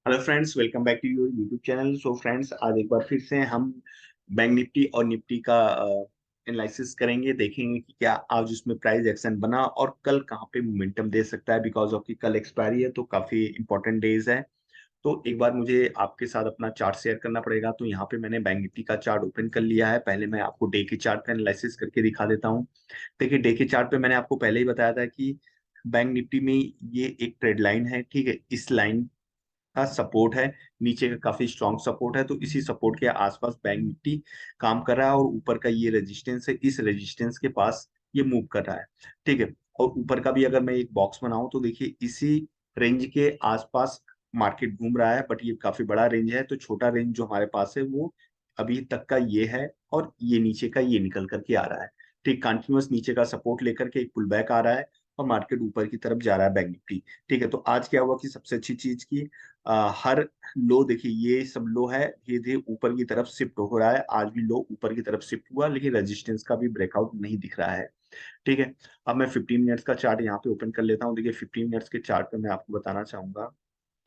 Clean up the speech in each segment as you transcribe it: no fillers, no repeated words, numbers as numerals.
Hello friends, welcome back to your YouTube channel. So friends, आज एक बार फिर से हम बैंक निफ्टी और निफ्टी का एनालिसिस करेंगे। देखेंगे कि क्या आज उसमें प्राइस एक्शन बना और कल कहाँ पे मोमेंटम दे सकता है। बिकॉज ऑफ कि कल एक्सपायरी है तो काफी इंपॉर्टेंट डेज है। तो एक बार मुझे आपके साथ अपना चार्ट शेयर करना पड़ेगा। तो यहाँ पे मैंने बैंक निफ्टी का चार्ट ओपन कर लिया है। पहले मैं आपको डे के चार्ट का एनालिसिस करके दिखा देता हूँ। देखिए, डे के चार्ट पे मैंने आपको पहले ही बताया था कि बैंक निफ्टी में ये एक ट्रेड लाइन है। ठीक है, इस लाइन का सपोर्ट है, नीचे का काफी स्ट्रॉन्ग सपोर्ट है। तो इसी सपोर्ट के आसपास बैंक निफ्टी काम कर रहा है और ऊपर का ये रेजिस्टेंस है, इस रेजिस्टेंस के पास ये मूव कर रहा है। ठीक है, और ऊपर का भी अगर मैं एक बॉक्स बनाऊं तो देखिए इसी रेंज के आसपास मार्केट घूम रहा है। बट ये काफी बड़ा रेंज है, तो छोटा रेंज जो हमारे पास है वो अभी तक का ये है, और ये नीचे का ये निकल करके आ रहा है। ठीक, कंटिन्यूअस नीचे का सपोर्ट लेकर के एक पुल बैक आ रहा है और मार्केट ऊपर की तरफ जा रहा है बैंक निफ्टी। ठीक है, तो आज क्या हुआ कि सबसे अच्छी चीज की हर लो, देखिए ये सब लो है, धीरे धीरे ऊपर की तरफ शिफ्ट हो रहा है। आज भी लो ऊपर की तरफ शिफ्ट हुआ, लेकिन रेजिस्टेंस का भी ब्रेकआउट नहीं दिख रहा है। ठीक है, अब मैं 15 मिनट्स का चार्ट यहाँ पे ओपन कर लेता हूँ। देखिए 15 मिनट्स के चार्ट पे मैं आपको बताना चाहूंगा।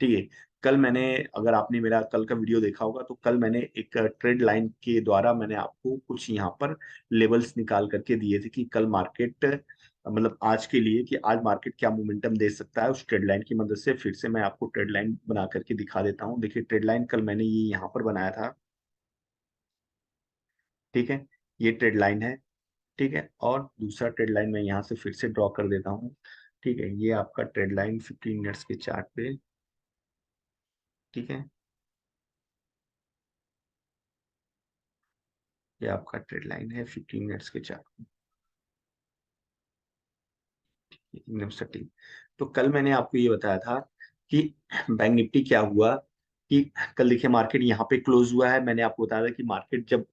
ठीक है, कल मैंने, अगर आपने मेरा कल का वीडियो देखा होगा तो कल मैंने एक ट्रेड लाइन के द्वारा मैंने आपको कुछ यहाँ पर लेवल्स निकाल करके दिए थे कि कल मार्केट, मतलब आज के लिए, कि आज मार्केट क्या मोमेंटम दे सकता है। उस ट्रेड लाइन की मदद से फिर से मैं आपको ट्रेड लाइन बना करके दिखा देता हूँ। देखिए ट्रेड लाइन कल मैंने ये यहाँ पर बनाया था। ठीक है, ये ट्रेड लाइन है। ठीक है, और दूसरा ट्रेड लाइन मैं यहाँ से फिर से ड्रॉ कर देता हूँ। ठीक है, ये आपका ट्रेड लाइन 15 मिनट्स के चार्ट पे। ठीक है, ये आपका ट्रेड लाइन है 15 मिनट्स के चार्ट, एकदम सटीक। तो कल मैंने आपको ये बताया था कि बैंक निफ्टी क्या हुआ कि कल देखिए मार्केट यहाँ पे क्लोज हुआ है। मैंने आपको बताया था कि मार्केट जब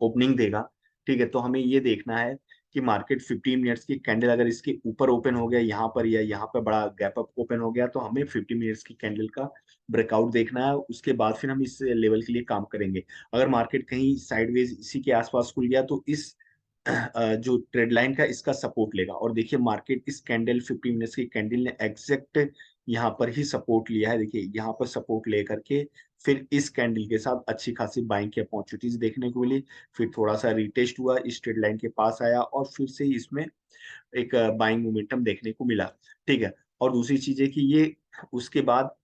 ओपनिंग देगा, ठीक है, तो हमें ये देखना है कि मार्केट 15 मिनट्स की कैंडल अगर इसके ऊपर ओपन हो गया यहाँ पर, या यहाँ पर बड़ा गैप अप ओपन हो गया, तो हमें 15 मिनट्स की कैंडल का ब्रेकआउट देखना है। उसके बाद फिर हम इस लेवल के लिए काम करेंगे। अगर मार्केट कहीं साइडवेज इसी के आसपास खुल गया तो इस जो ट्रेड लाइन का इसका सपोर्ट लेगा। और देखिए मार्केट इस कैंडल 50 मिनट्स की कैंडल ने एग्जैक्ट यहाँ पर ही सपोर्ट लिया है। देखिए यहाँ पर सपोर्ट लेकर के फिर इस कैंडल के साथ अच्छी खासी बाइंग की अपॉर्चुनिटीज देखने को मिली। फिर थोड़ा सा रिटेस्ट हुआ, इस ट्रेड लाइन के पास आया और फिर से इसमें एक बाइंग मोमेंटम देखने को मिला। ठीक है, और दूसरी चीज है कि ये उसके बाद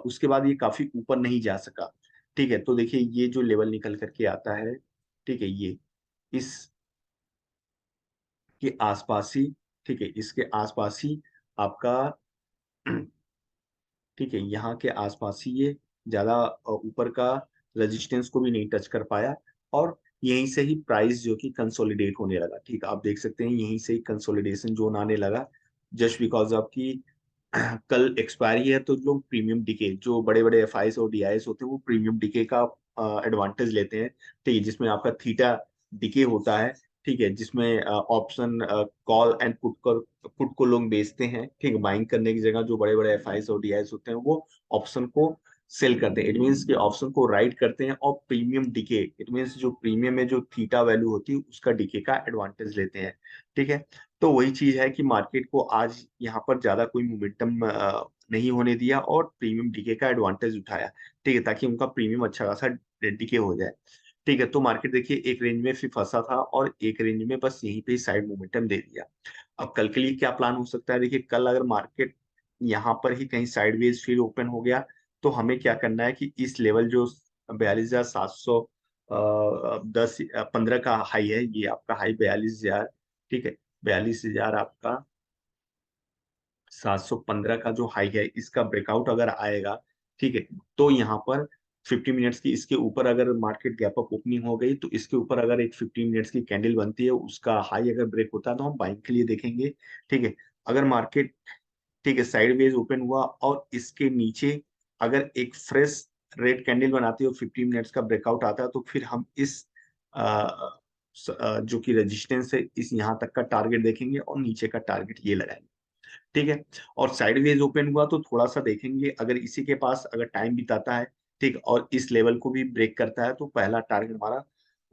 उसके बाद ये काफी ऊपर नहीं जा सका। ठीक है, तो देखिए ये जो लेवल निकल करके आता है, ठीक है, ये इस के आसपास ही, ठीक है, इसके आसपास ही आपका ठीक है, यहाँ के आसपास ही ये ज्यादा ऊपर का रेजिस्टेंस को भी नहीं टच कर पाया। और यहीं से ही प्राइस जो कि कंसोलिडेट होने लगा। ठीक है, आप देख सकते हैं यहीं से ही कंसोलिडेशन जोन आने लगा। जस्ट बिकॉज ऑफ कि कल एक्सपायरी है, तो लोग प्रीमियम डिके, जो बड़े बड़े एफआईएस और डीआईएस होते हैं, वो प्रीमियम डिके का एडवांटेज लेते हैं। ठीक है, जिसमें आपका थीटा डिके होता है। ठीक है, जिसमें ऑप्शन कॉल एंड पुट को लोग बेचते हैं। ठीक है, बाइंग करने की जगह जो बड़े बड़े एफआईएस और डीआईएस होते हैं वो ऑप्शन को सेल करते हैं। इट मीन्स कि ऑप्शन को राइट करते हैं और प्रीमियम डिके, इट मीन्स जो प्रीमियम में जो थीटा वैल्यू होती है उसका डिके का एडवांटेज लेते हैं। ठीक है, तो वही चीज है कि मार्केट को आज यहाँ पर ज्यादा कोई मोमेंटम नहीं होने दिया और प्रीमियम डीके का एडवांटेज उठाया। ठीक है, ताकि उनका प्रीमियम अच्छा खासा डीके हो जाए। ठीक है, तो मार्केट देखिए एक रेंज में फिर फंसा था और एक रेंज में बस यहीं पे साइड मोमेंटम दे दिया। अब कल के लिए क्या प्लान हो सकता है? देखिए कल अगर मार्केट यहाँ पर ही कहीं साइडवेज फिर ओपन हो गया तो हमें क्या करना है कि इस लेवल जो 42,700 10 15 का हाई है, ये आपका हाई 42,000। ठीक है, 42,000 आपका 715 का जो हाई है, इसका ब्रेकआउट अगर आएगा, ठीक है, तो यहाँ पर 50 मिनट्स की इसके ऊपर अगर मार्केट गैप अप ओपनिंग हो गई तो इसके ऊपर अगर एक 15 मिनट्स की कैंडल बनती है, उसका हाई अगर ब्रेक होता है तो हम बाइंग के लिए देखेंगे। ठीक है, अगर मार्केट, ठीक है, साइडवेज ओपन हुआ और इसके नीचे अगर एक फ्रेश रेड कैंडल बनाती है और 15 मिनट्स का ब्रेकआउट आता है, तो फिर हम इस जो कि रेजिस्टेंस है, इस यहाँ तक का टारगेट देखेंगे और नीचे का टारगेट ये लगाएंगे। ठीक है, और साइडवेज ओपन हुआ तो थोड़ा सा देखेंगे, अगर इसी के पास अगर टाइम बिताता है, ठीक, और इस लेवल को भी ब्रेक करता है, तो पहला टारगेट हमारा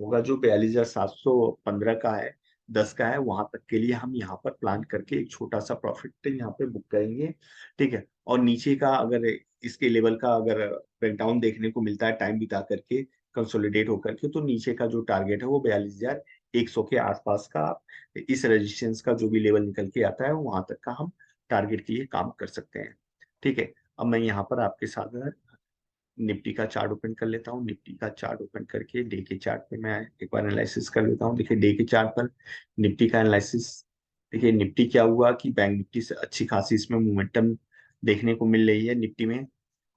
होगा जो 42,715 का है, 10 का है, वहां तक के लिए हम यहाँ पर प्लान करके एक छोटा सा प्रॉफिट यहाँ पे बुक करेंगे। ठीक है, और नीचे का अगर इसके लेवल का अगर ब्रेकडाउन देखने को मिलता है टाइम बिता करके, कंसोलिडेट होकर के, तो नीचे का जो टारगेट है वो 42,100 के आसपास का, इस रेजिस्टेंस का जो भी लेवल निकल के आता है वहां तक का हम टारगेट के लिए काम कर सकते हैं। ठीक है, अब मैं यहाँ पर आपके साथ निफ्टी का चार्ट ओपन कर लेता हूँ। निफ्टी का चार्ट ओपन करके डे के चार्ट पे मैं एक बार एनालिसिस कर लेता हूँ। देखिए डे के चार्ट पर निफ्टी का एनालिसिस, देखिए निफ्टी क्या हुआ कि बैंक निफ्टी से अच्छी खासी इसमें मोमेंटम देखने को मिल रही है निफ्टी में।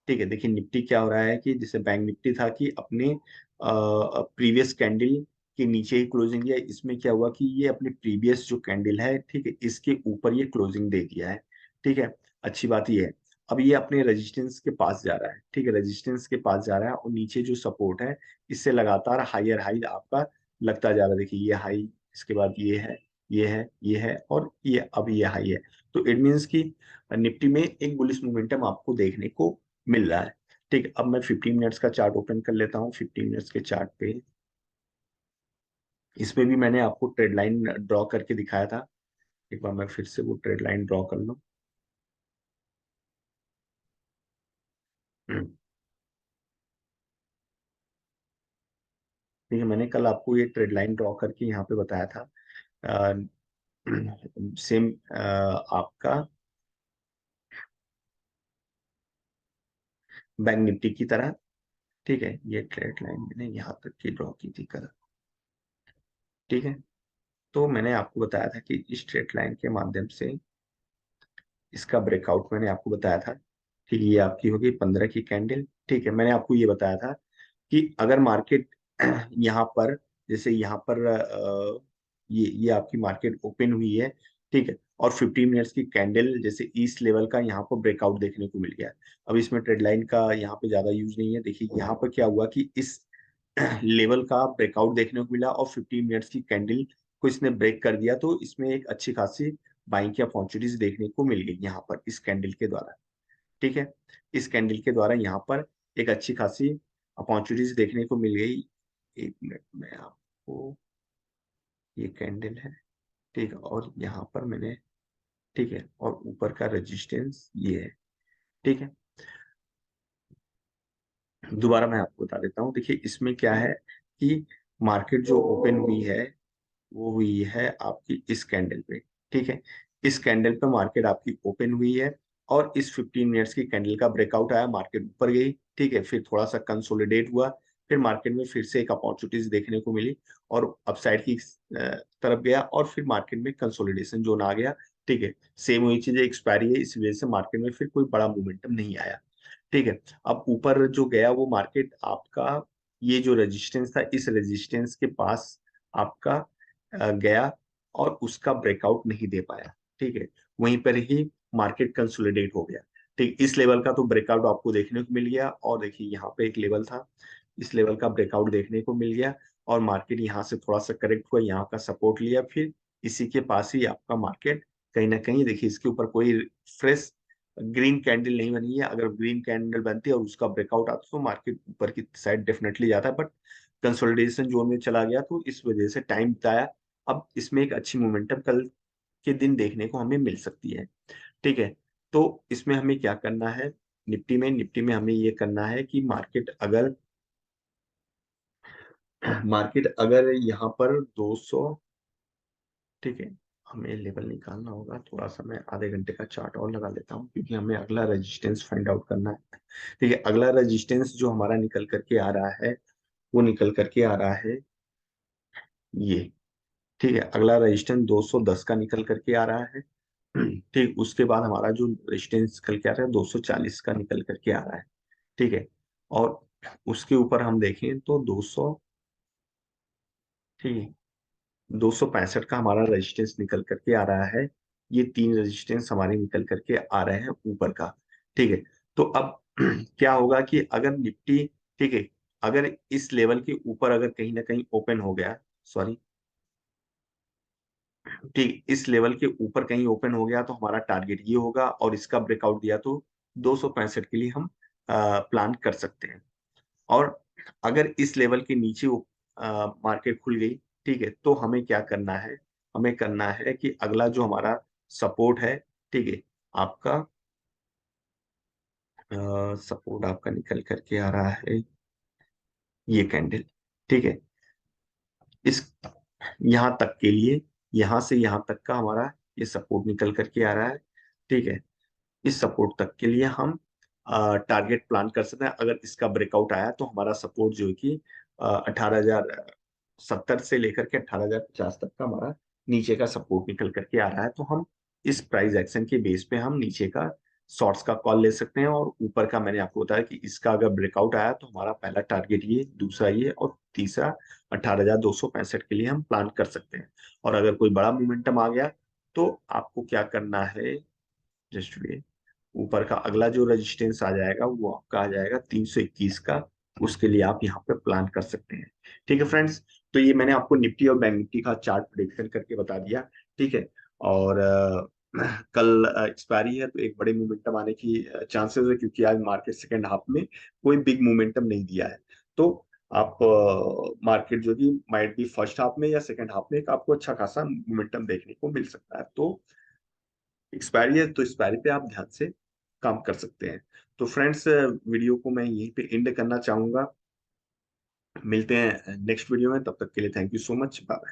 ठीक है, देखिए निफ्टी क्या हो रहा है कि जैसे बैंक निफ्टी था कि अपने प्रीवियस कैंडल के नीचे ही क्लोजिंग दिया, इसमें क्या हुआ कि ये अपने प्रीवियस जो कैंडल है, ठीक है, इसके ऊपर ये क्लोजिंग दे दिया है। ठीक है, अच्छी बात ये है। अब ये अपने रेजिस्टेंस के पास जा रहा है। ठीक है, रेजिस्टेंस के पास जा रहा है और नीचे जो सपोर्ट है इससे लगातार हायर हाई आपका लगता जा रहा है। देखिए ये हाई, इसके बाद ये है, ये है, ये है, और ये अब ये हाई है। तो इट मीन्स कि निफ्टी में एक बुलिश मोमेंटम आपको देखने को मिल रहा है। ठीक है, अब मैं 15 मिनट्स का चार्ट ओपन कर लेता हूँ। 15 मिनट्स के चार्ट पे इसमें भी मैंने आपको ट्रेड लाइन ड्रॉ करके दिखाया था। एक बार मैं फिर से वो ट्रेड लाइन ड्रॉ कर लूँ। ठीक है, मैंने कल आपको ये ट्रेड लाइन ड्रॉ करके यहाँ पे बताया था। सेम आपका बैंक निफ्टी की तरह। ठीक है, ये ट्रेड लाइन मैंने यहाँ तक की ड्रॉ की थी कल। ठीक है, तो मैंने आपको बताया था कि इस ट्रेड लाइन के माध्यम से इसका ब्रेकआउट मैंने आपको बताया था। ठीक है, ये आपकी होगी 15 की कैंडल। ठीक है, मैंने आपको ये बताया था कि अगर मार्केट यहाँ पर, जैसे यहाँ पर ये आपकी मार्केट ओपन हुई है। ठीक है, और 15 मिनट्स की कैंडल जैसे इस लेवल का यहाँ पर ब्रेकआउट देखने को मिल गया। अब इसमें ट्रेड लाइन का यहाँ पे ज्यादा यूज नहीं है। देखिए यहाँ पर क्या हुआ कि इस लेवल का ब्रेकआउट देखने को मिला और 15 मिनट्स की कैंडल को इसने ब्रेक कर दिया, तो इसमें एक अच्छी खासी बाइंग की अपॉर्चुनिटीज देखने को मिल गई यहाँ पर इस कैंडल के द्वारा। ठीक है, इस कैंडल के द्वारा यहाँ पर एक अच्छी खासी अपॉर्चुनिटीज देखने को मिल गई। एक मिनट में आपको, ये कैंडल है। ठीक है, और यहाँ पर मैंने, ठीक है, और ऊपर का रेजिस्टेंस ये है। ठीक है, दोबारा मैं आपको बता देता हूँ। देखिए इसमें क्या है कि मार्केट जो ओपन हुई है वो हुई है आपकी इस कैंडल पे। ठीक है, इस कैंडल पे मार्केट आपकी ओपन हुई है और इस 15 मिनट्स की कैंडल का ब्रेकआउट आया, मार्केट ऊपर गई। ठीक है, फिर थोड़ा सा कंसोलिडेट हुआ, फिर मार्केट में फिर से एक अपॉर्चुनिटीज देखने को मिली और अपसाइड की तरफ गया और फिर मार्केट में कंसोलिडेशन जोन आ गया। ठीक है, सेम वही चीज एक्सपायरी है, इस वजह से मार्केट में फिर कोई बड़ा मोमेंटम नहीं आया। ठीक है, अब ऊपर जो गया वो मार्केट आपका, ये जो रेजिस्टेंस था इस रेजिस्टेंस के पास आपका गया और उसका ब्रेकआउट नहीं दे पाया। ठीक है, वहीं पर ही मार्केट कंसोलिडेट हो गया। ठीक, इस लेवल का तो ब्रेकआउट आपको देखने को मिल गया और देखिए यहाँ पे एक लेवल था, इस लेवल का ब्रेकआउट देखने को मिल गया और मार्केट यहाँ से थोड़ा सा करेक्ट हुआ, यहाँ का सपोर्ट लिया, फिर इसी के पास ही आपका मार्केट कहीं ना कहीं, देखिए इसके ऊपर कोई फ्रेश ग्रीन कैंडल नहीं बनी है। अगर ग्रीन कैंडल बनती है और उसका ब्रेकआउट आता तो मार्केट ऊपर की साइड डेफिनेटली जाता है, बट कंसोलिडेशन जोन में चला गया तो इस वजह से टाइम बताया। अब इसमें एक अच्छी मोमेंटम कल के दिन देखने को हमें मिल सकती है। ठीक है, तो इसमें हमें क्या करना है, निफ्टी में हमें ये करना है कि मार्केट अगर यहाँ पर 200, ठीक है, हमें लेवल निकालना होगा। थोड़ा सा मैं आधे घंटे का चार्ट और लगा लेता हूँ क्योंकि हमें अगला रेजिस्टेंस फाइंड आउट करना है। ठीक है, अगला रेजिस्टेंस जो हमारा निकल करके आ रहा है वो निकल करके आ रहा है ये। ठीक है, अगला रेजिस्टेंस 210 का निकल करके आ रहा है। ठीक, उसके बाद हमारा जो रेजिस्टेंस निकल के आ रहा है 240 का निकल करके आ रहा है। ठीक है, और उसके ऊपर हम देखें तो 200, ठीक है, 265 का हमारा रेजिस्टेंस निकल करके आ रहा है। ये तीन रेजिस्टेंस हमारे निकल करके आ रहे हैं ऊपर का। ठीक है, तो अब क्या होगा कि अगर निफ्टी, ठीक है, अगर इस लेवल के ऊपर अगर कहीं ना कहीं ओपन हो गया, सॉरी, ठीक, इस लेवल के ऊपर कहीं ओपन हो गया तो हमारा टारगेट ये होगा और इसका ब्रेकआउट दिया तो 265 के लिए हम प्लान कर सकते हैं। और अगर इस लेवल के नीचे मार्केट खुल गई, ठीक है, तो हमें क्या करना है, हमें करना है कि अगला जो हमारा सपोर्ट है, ठीक है, आपका सपोर्ट आपका निकल करके आ रहा है ये कैंडल, ठीक है। इस यहाँ तक के लिए, यहाँ से यहाँ तक का हमारा ये सपोर्ट निकल करके आ रहा है, ठीक है। इस सपोर्ट तक के लिए हम टारगेट प्लान कर सकते हैं। अगर इसका ब्रेकआउट आया तो हमारा सपोर्ट जो है कि 18,070 से लेकर के 18,050 तक का हमारा नीचे का सपोर्ट निकल करके आ रहा है। तो हम इस प्राइस एक्शन के बेस पे हम नीचे का शॉर्ट्स का कॉल ले सकते हैं, और ऊपर का मैंने आपको बताया कि इसका अगर ब्रेकआउट आया तो हमारा पहला टारगेट ये, दूसरा ये, और तीसरा 18,265 के लिए हम प्लान कर सकते हैं। और अगर कोई बड़ा मोमेंटम आ गया तो आपको क्या करना है, जस्ट वे, ऊपर का अगला जो रेजिस्टेंस आ जाएगा वो आपका आ जाएगा 321 का। उसके लिए आप यहाँ पे प्लान कर सकते हैं, ठीक है फ्रेंड्स। तो ये मैंने आपको निफ्टी और बैंक निफ्टी का चार्ट प्रेडिक्शन करके बता दिया, ठीक है। और कल एक्सपायरी है तो एक बड़े मोमेंटम आने की चांसेस है, क्योंकि आज मार्केट सेकेंड हाफ में कोई बिग मोमेंटम नहीं दिया है। तो आप मार्केट जो कि माइट बी फर्स्ट हाफ में या सेकेंड हाफ में एक आपको अच्छा खासा मोमेंटम देखने को मिल सकता है। तो एक्सपायरी है तो एक्सपायरी पे आप ध्यान से काम कर सकते हैं। तो फ्रेंड्स, वीडियो को मैं यहीं पे एंड करना चाहूंगा। मिलते हैं नेक्स्ट वीडियो में, तब तक के लिए thank you so much, bye.